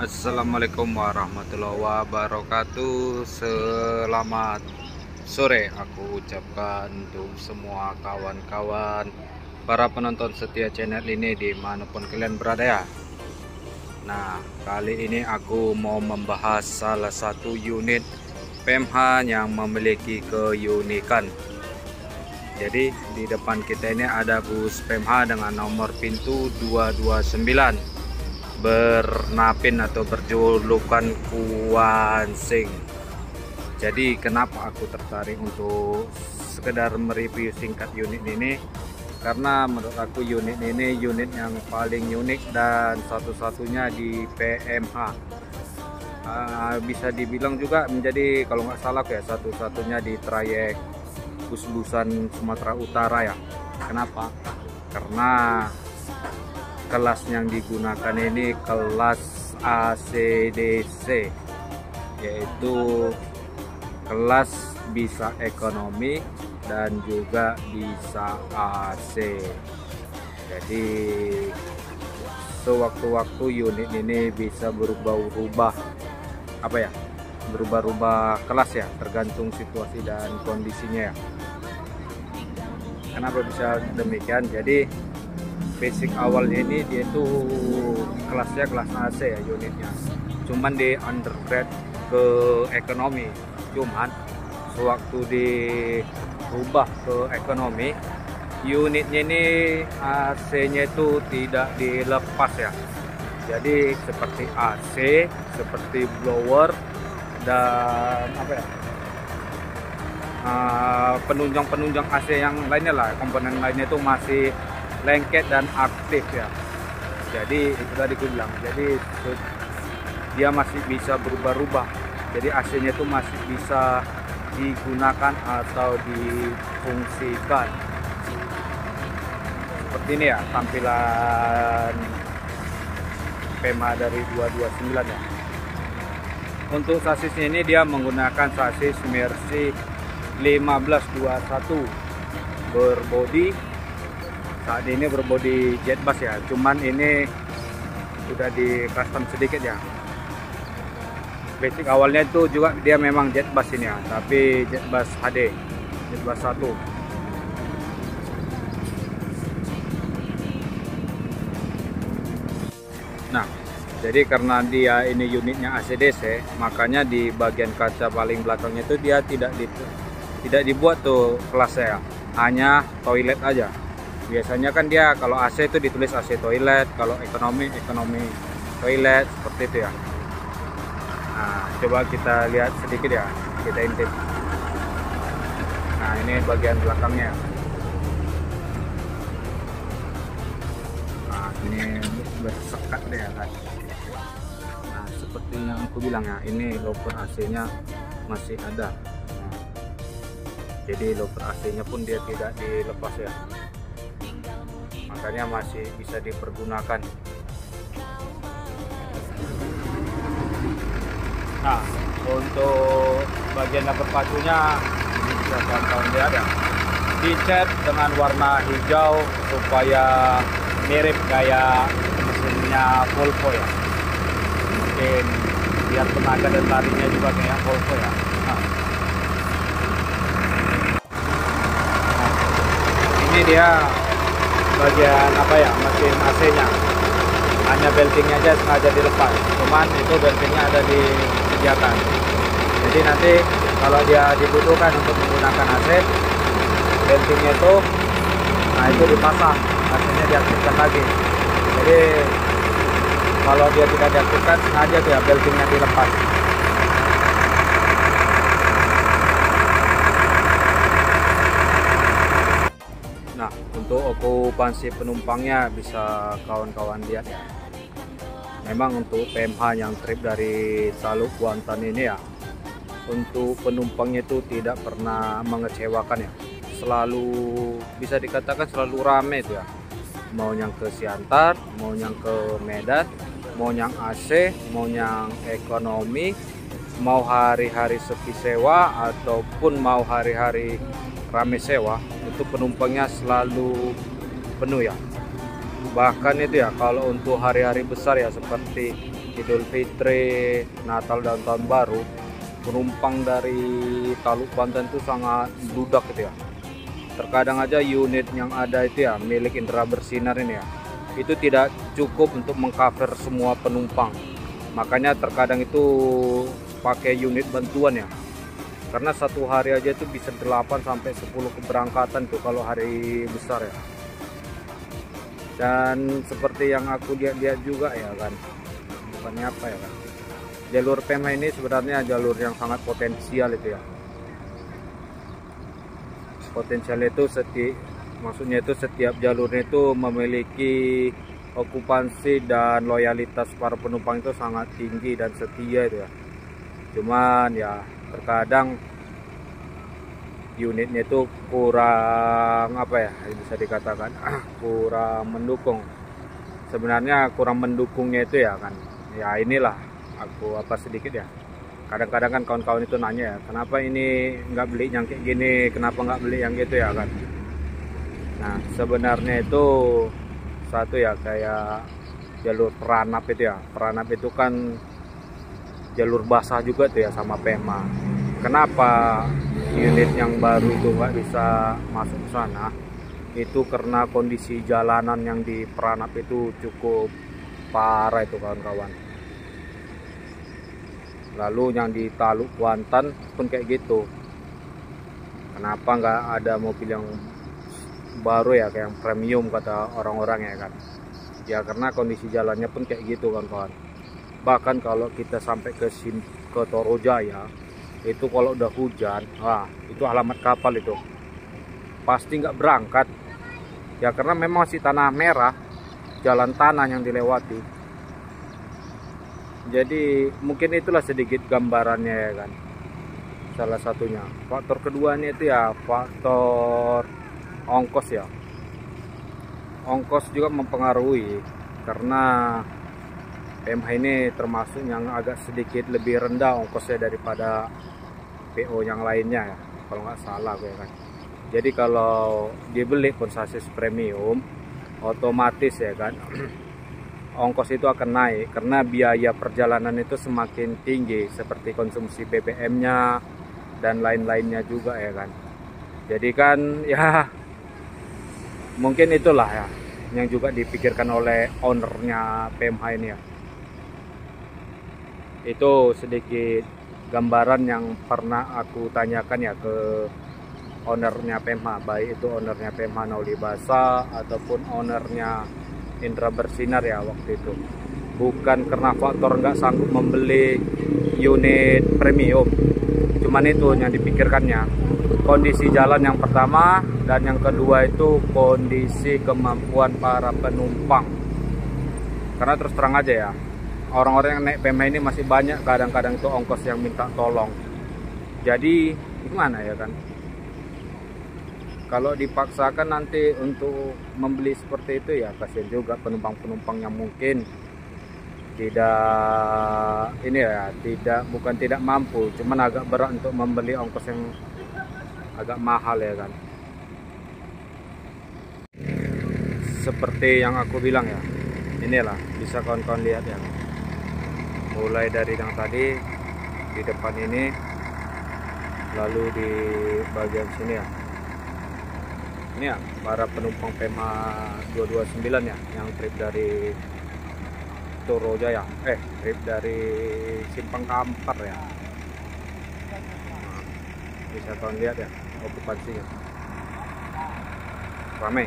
Assalamualaikum warahmatullahi wabarakatuh. Selamat sore aku ucapkan untuk semua kawan-kawan para penonton setia channel ini dimanapun kalian berada ya. Nah, kali ini aku mau membahas salah satu unit PMH yang memiliki keunikan. Jadi di depan kita ini ada bus PMH dengan nomor pintu 229 bernapin atau berjulukan Kuansing. Jadi kenapa aku tertarik untuk sekedar mereview singkat unit ini, karena menurut aku unit ini unit yang paling unik dan satu-satunya di PMH. Bisa dibilang juga menjadi, kalau nggak salah ya, satu-satunya di trayek bus-busan Sumatera Utara ya. Kenapa? Karena kelas yang digunakan ini kelas ACDC, yaitu kelas bisa ekonomi dan juga bisa AC. Jadi sewaktu-waktu unit ini bisa berubah-ubah berubah-ubah kelas ya, tergantung situasi dan kondisinya ya. Kenapa bisa demikian? Jadi basic awalnya ini dia tuh kelasnya kelas AC ya unitnya, cuman di undergrade ke ekonomi. Cuman sewaktu dirubah ke ekonomi, unitnya ini AC-nya itu tidak dilepas ya. Jadi seperti AC, seperti blower dan penunjang-penunjang AC yang lainnya lah, komponen lainnya itu masih lengket dan aktif ya. Jadi itu tadi aku bilang, jadi dia masih bisa berubah-ubah. Jadi AC-nya itu masih bisa digunakan atau difungsikan. Seperti ini ya tampilan PMH dari 229 ya. Untuk sasisnya ini dia menggunakan sasis Mercy 1521 berbodi, saat ini berbodi jet bus ya, cuman ini sudah di custom sedikit ya. Basic awalnya itu juga dia memang jet bus ini ya, tapi jet bus HD, jet bus 1. Nah, jadi karena dia ini unitnya ACDC, makanya di bagian kaca paling belakangnya itu dia tidak dibuat tuh kelasnya ya, hanya toilet aja. Biasanya kan dia kalau AC itu ditulis AC toilet, kalau ekonomi toilet, seperti itu ya. Nah, coba kita lihat sedikit ya, kita intip. Nah, ini bagian belakangnya. Nah, ini bersekat deh kan. Nah, seperti yang aku bilang ya, ini loper AC-nya masih ada. Nah, jadi loper AC-nya pun dia tidak dilepas ya, makanya masih bisa dipergunakan. Nah, untuk bagian dapur pacunya ini bisa kawan-kawan dia ada dicat dengan warna hijau supaya mirip kayak mesinnya Volvo ya, mungkin biar tenaga dan larinya juga kayak Volvo ya. Ini dia bagian mesin AC-nya, hanya beltingnya aja sengaja dilepas, cuman itu beltingnya ada disediakan. Jadi nanti kalau dia dibutuhkan untuk menggunakan AC, beltingnya itu itu dipasang, AC-nya diaktifkan lagi. Jadi kalau dia tidak diaktifkan, sengaja tuh ya beltingnya dilepas. Nah, untuk okupansi penumpangnya bisa kawan-kawan lihat ya. Memang untuk PMH yang trip dari Taluk Kuantan ini ya, untuk penumpangnya itu tidak pernah mengecewakan ya. Selalu bisa dikatakan selalu ramai itu ya. Mau yang ke Siantar, mau yang ke Medan, mau yang AC, mau yang ekonomi, mau hari-hari sepi sewa ataupun mau hari-hari rame sewa, itu penumpangnya selalu penuh ya. Bahkan itu ya kalau untuk hari-hari besar ya seperti Idul Fitri, Natal dan Tahun Baru, penumpang dari Taluk Kuantan itu sangat bludak gitu ya. Terkadang aja unit yang ada itu ya milik Indra Bersinar ini ya, itu tidak cukup untuk mengcover semua penumpang. Makanya terkadang itu pakai unit bantuan ya. Karena satu hari aja itu bisa 8 sampai 10 keberangkatan tuh kalau hari besar ya. Dan seperti yang aku lihat-lihat juga ya kan, bukannya apa ya kan, jalur PMH ini sebenarnya jalur yang sangat potensial itu ya. Potensial itu maksudnya itu setiap jalurnya itu memiliki okupansi dan loyalitas para penumpang itu sangat tinggi dan setia itu ya. Cuman ya terkadang unitnya itu kurang apa ya, bisa dikatakan kurang mendukung. Sebenarnya kurang mendukungnya itu ya kan, ya inilah aku apa sedikit ya. Kadang-kadang kan kawan-kawan itu nanya ya, kenapa ini nggak beli yang kayak gini, kenapa nggak beli yang gitu ya kan. Nah sebenarnya itu satu ya, kayak jalur Peranap itu ya, Peranap itu kan jalur basah juga tuh ya sama PMA. Kenapa unit yang baru itu nggak bisa masuk ke sana? Itu karena kondisi jalanan yang di Peranap itu cukup parah itu kawan-kawan. Lalu yang di Taluk Kuantan pun kayak gitu. Kenapa nggak ada mobil yang baru ya, kayak yang premium kata orang-orang ya kan? Ya karena kondisi jalannya pun kayak gitu kawan-kawan. Bahkan kalau kita sampai ke Torojaya itu kalau udah hujan, wah itu alamat kapal itu pasti nggak berangkat ya, karena memang masih tanah merah, jalan tanah yang dilewati. Jadi mungkin itulah sedikit gambarannya ya kan, salah satunya. Faktor keduanya itu ya faktor ongkos ya. Ongkos juga mempengaruhi, karena PMH ini termasuk yang agak sedikit lebih rendah ongkosnya daripada PO yang lainnya ya, kalau nggak salah gue kan. Jadi kalau dibeli pun sasis premium, otomatis ya kan ongkos itu akan naik karena biaya perjalanan itu semakin tinggi, seperti konsumsi BBM-nya dan lain-lainnya juga ya kan. Jadi kan ya mungkin itulah ya yang juga dipikirkan oleh ownernya PMH ini ya. Itu sedikit gambaran yang pernah aku tanyakan ya ke ownernya PMH, baik itu ownernya PMH Nauli Basa ataupun ownernya Indra Bersinar ya waktu itu. Bukan karena faktor nggak sanggup membeli unit premium, cuman itu yang dipikirkannya, kondisi jalan yang pertama, dan yang kedua itu kondisi kemampuan para penumpang. Karena terus terang aja ya, orang-orang yang naik PMH ini masih banyak kadang-kadang itu ongkos yang minta tolong. Jadi gimana ya kan, kalau dipaksakan nanti untuk membeli seperti itu ya kasihan juga penumpang-penumpang yang mungkin tidak ini ya, bukan tidak mampu, cuman agak berat untuk membeli ongkos yang agak mahal ya kan. Seperti yang aku bilang ya, inilah bisa kawan-kawan lihat ya, mulai dari yang tadi di depan ini, lalu di bagian sini ya. Ini ya para penumpang PMH 229 ya, yang trip dari Torojaya, trip dari Simpang Kampar ya. Nah, bisa kalian lihat ya okupansinya ramai.